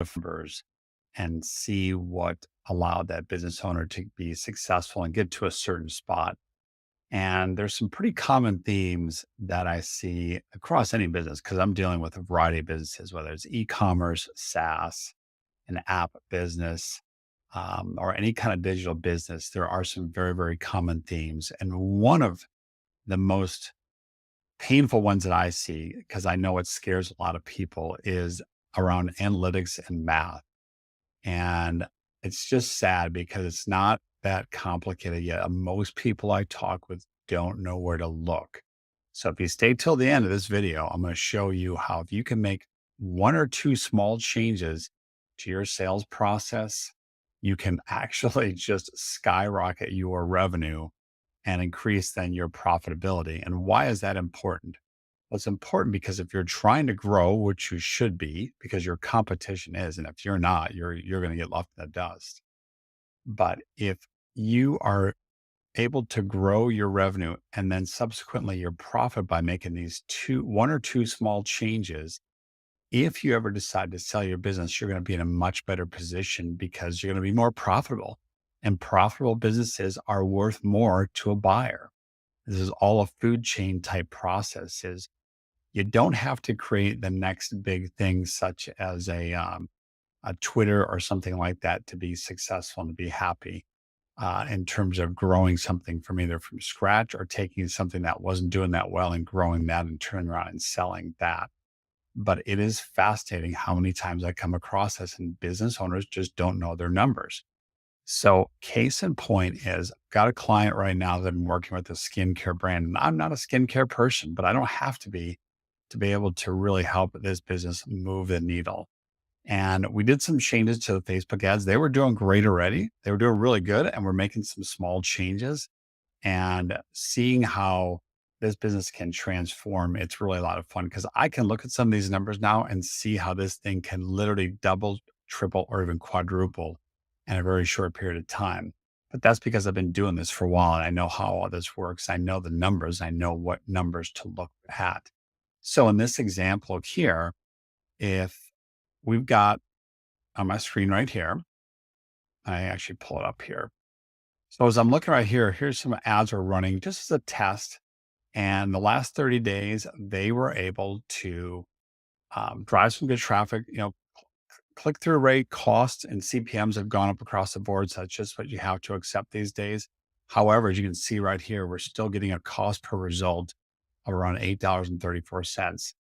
numbers and see what allowed that business owner to be successful and get to a certain spot. And there's some pretty common themes that I see across any business because I'm dealing with a variety of businesses, whether it's e-commerce, SaaS, an app business, or any kind of digital business. There are some very, very common themes. And one of the most painful ones that I see, because I know it scares a lot of people, is around analytics and math. And it's just sad because it's not that complicated yet. Most people I talk with don't know where to look. So if you stay till the end of this video, I'm going to show you how if you can make one or two small changes to your sales process, you can actually just skyrocket your revenue and increase then your profitability. And why is that important? Well, it's important because if you're trying to grow, which you should be, because your competition is, and if you're not, you're going to get left in the dust. But if you are able to grow your revenue and then subsequently your profit by making these one or two small changes, if you ever decide to sell your business, you're going to be in a much better position because you're going to be more profitable. And profitable businesses are worth more to a buyer. This is all a food chain type process. You don't have to create the next big thing, such as a Twitter or something like that, to be successful and to be happy in terms of growing something from either from scratch or taking something that wasn't doing that well and growing that and turning around and selling that. But it is fascinating how many times I come across this and business owners just don't know their numbers. So case in point is I've got a client right now that I'm working with a skincare brand. And I'm not a skincare person, but I don't have to be able to really help this business move the needle. And we did some changes to the Facebook ads. They were doing great already. They were doing really good. And we're making some small changes and seeing how this business can transform. It's really a lot of fun because I can look at some of these numbers now and see how this thing can literally double, triple, or even quadruple in a very short period of time. But that's because I've been doing this for a while and I know how all this works. I know the numbers. I know what numbers to look at. So in this example here, if we've got on my screen right here, I actually pull it up here. So as I'm looking right here, here's some ads we're running just as a test. And the last 30 days, they were able to drive some good traffic. Click through rate, costs, and CPMs have gone up across the board. So that's just what you have to accept these days. However, as you can see right here, we're still getting a cost per result of around $8.34.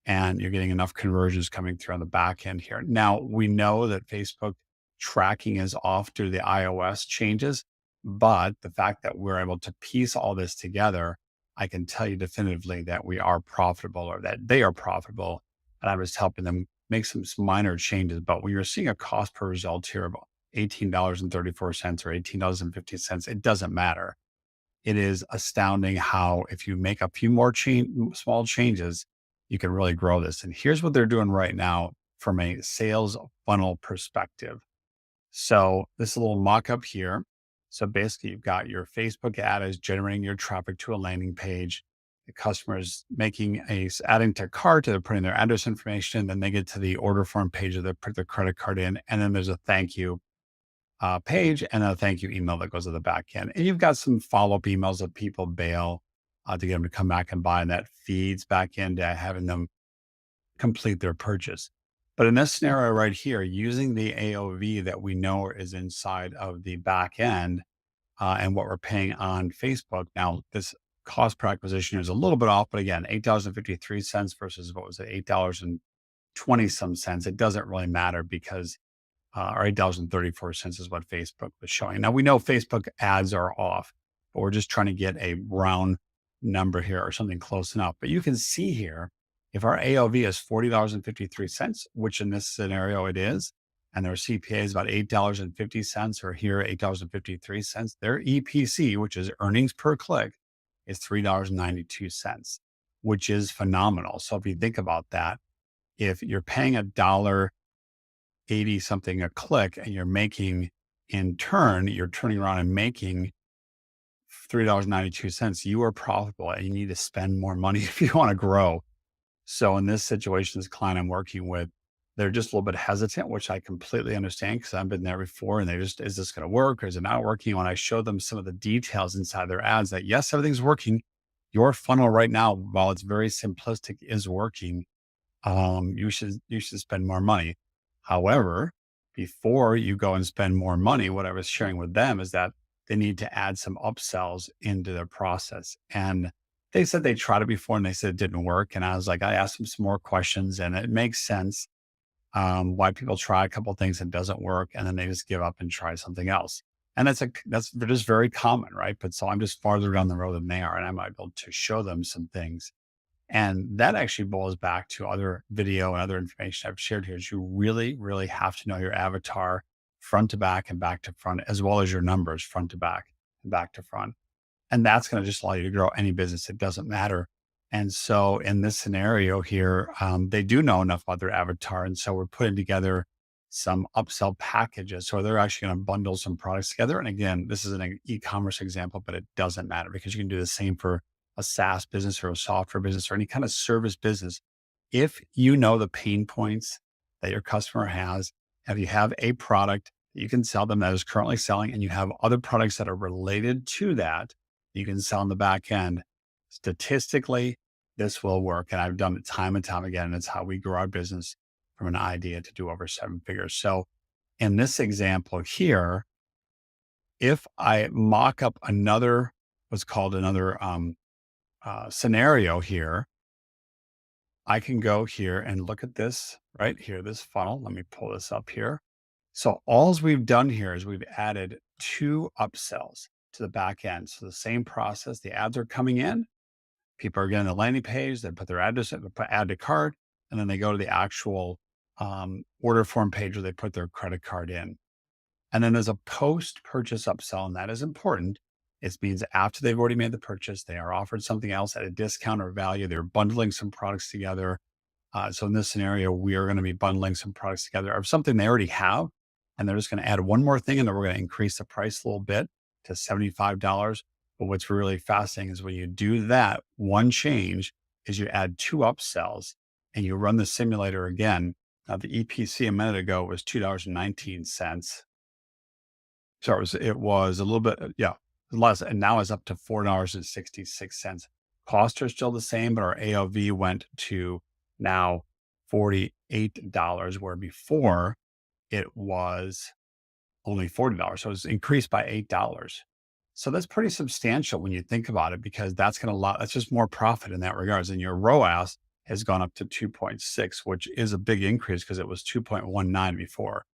And you're getting enough conversions coming through on the back end here. Now, we know that Facebook tracking is off due to the iOS changes, but the fact that we're able to piece all this together, I can tell you definitively that we are profitable or that they are profitable. And I was helping them make some minor changes. But when you're seeing a cost per result here of $18.34 or $18.50, it doesn't matter. It is astounding how if you make a few more small changes, you can really grow this. And here's what they're doing right now from a sales funnel perspective. So this is a little mock-up here. So basically you've got your Facebook ad is generating your traffic to a landing page. The customer is adding to cart, they're putting their address information, then they get to the order form page, they put their credit card in, and then there's a thank you page and a thank you email that goes to the back end. And you've got some follow-up emails that people bail to get them to come back and buy, and that feeds back into having them complete their purchase. But in this scenario right here, using the AOV that we know is inside of the back end and what we're paying on Facebook. Now, this cost per acquisition is a little bit off, but again, $8.53 versus what was it, $8.20 some cents. It doesn't really matter because or $8.34 is what Facebook was showing. Now we know Facebook ads are off, but we're just trying to get a round number here or something close enough. But you can see here, if our AOV is $40.53, which in this scenario it is, and their CPA is about $8.50 or here $8.53, their EPC, which is earnings per click, is $3.92, which is phenomenal. So if you think about that, if you're paying $1.80 something a click and you're making in turn, you're turning around and making $3.92, you are profitable and you need to spend more money if you want to grow. So in this situation, this client I'm working with, they're just a little bit hesitant, which I completely understand because I've been there before and they just, is this going to work or is it not working? When I show them some of the details inside their ads that yes, everything's working. Your funnel right now, while it's very simplistic, is working. You should spend more money. However, before you go and spend more money, what I was sharing with them is that they need to add some upsells into their process. And they said they tried it before and they said it didn't work. And I was like, I asked them some more questions and it makes sense why people try a couple of things and it doesn't work, and then they just give up and try something else. And they're just very common, right? But so I'm just farther down the road than they are, and I'm able to show them some things. And that actually boils back to other video and other information I've shared here. Is you really, really have to know your avatar front to back and back to front, as well as your numbers front to back and back to front. And that's going to just allow you to grow any business. It doesn't matter. And so in this scenario here, they do know enough about their avatar. And so we're putting together some upsell packages. So they're actually going to bundle some products together. And again, this is an e-commerce example, but it doesn't matter because you can do the same for a SaaS business or a software business or any kind of service business. If you know the pain points that your customer has, if you have a product that you can sell them that is currently selling, and you have other products that are related to that, you can sell on the back end, statistically, this will work. And I've done it time and time again. And it's how we grow our business from an idea to do over 7 figures. So in this example here, if I mock up another, what's called another scenario here, I can go here and look at this right here, this funnel. Let me pull this up here. So all we've done here is we've added 2 upsells to the back end. So the same process, the ads are coming in, people are getting the landing page, they put their address, they put add to cart, and then they go to the actual order form page where they put their credit card in. And then there's a post-purchase upsell, and that is important. It means after they've already made the purchase, they are offered something else at a discount or value. They're bundling some products together. So in this scenario, we are going to be bundling some products together of something they already have, and they're just going to add one more thing, and then we're going to increase the price a little bit to $75. But what's really fascinating is when you do that, one change is you add 2 upsells and you run the simulator again. Now the EPC a minute ago was $2.19. So it was a little bit, less, and now it's up to $4.66. Costs are still the same, but our AOV went to now $48, where before it was only $40. So it's increased by $8. So that's pretty substantial when you think about it, because that's just more profit in that regards. And your ROAS has gone up to 2.6, which is a big increase because it was 2.19 before.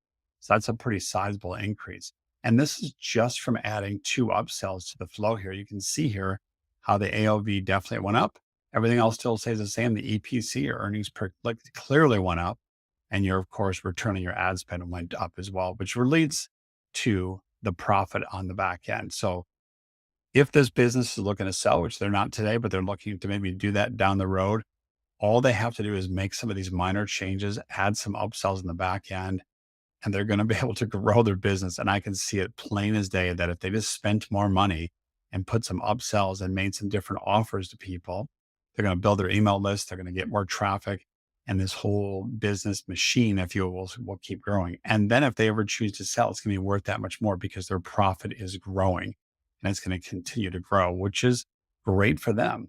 So that's a pretty sizable increase. And this is just from adding 2 upsells to the flow here. You can see here how the AOV definitely went up. Everything else still stays the same. The EPC, or earnings per click, clearly went up. And your, of course, return on your ad spend went up as well, which leads to the profit on the back end. So if this business is looking to sell, which they're not today, but they're looking to maybe do that down the road, all they have to do is make some of these minor changes, add some upsells in the back end, and they're going to be able to grow their business. And I can see it plain as day that if they just spent more money and put some upsells and made some different offers to people, they're going to build their email list, they're going to get more traffic, and this whole business machine, if you will keep growing. And then if they ever choose to sell, it's going to be worth that much more because their profit is growing and it's going to continue to grow, which is great for them.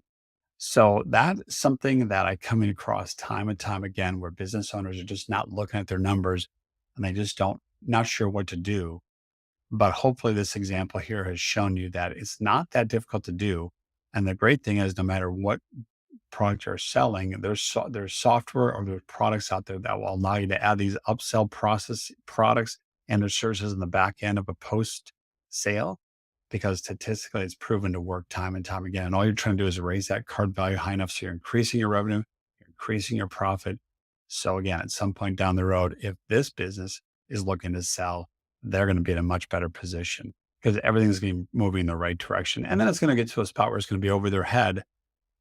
So that's something that I come across time and time again, where business owners are just not looking at their numbers and they just not sure what to do. But hopefully this example here has shown you that it's not that difficult to do. And the great thing is, no matter what product you're selling, there's software or there's products out there that will allow you to add these upsell process products and their services in the back end of a post sale, because statistically it's proven to work time and time again. And all you're trying to do is raise that card value high enough so you're increasing your revenue, you're increasing your profit. So again, at some point down the road, if this business is looking to sell, they're going to be in a much better position because everything's going to be moving in the right direction. And then it's going to get to a spot where it's going to be over their head,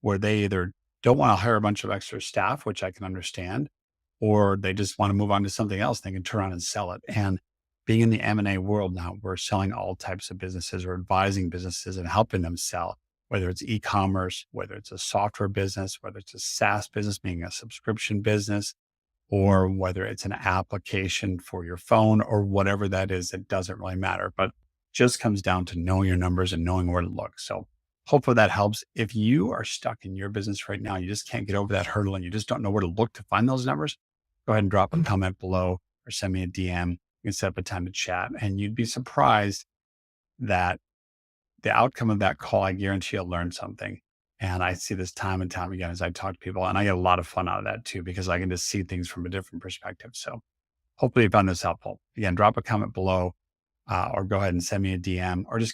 where they either don't want to hire a bunch of extra staff, which I can understand, or they just want to move on to something else. They can turn around and sell it. And being in the M&A world now, we're selling all types of businesses or advising businesses and helping them sell, whether it's e-commerce, whether it's a software business, whether it's a SaaS business, meaning a subscription business, or whether it's an application for your phone or whatever that is, it doesn't really matter. But just comes down to knowing your numbers and knowing where to look. So hopefully that helps. If you are stuck in your business right now, you just can't get over that hurdle and you just don't know where to look to find those numbers, go ahead and drop a comment below or send me a DM. You can set up a time to chat, and you'd be surprised that the outcome of that call, I guarantee you'll learn something. And I see this time and time again as I talk to people, and I get a lot of fun out of that too, because I can just see things from a different perspective. So hopefully you found this helpful. Again, drop a comment below or go ahead and send me a DM or just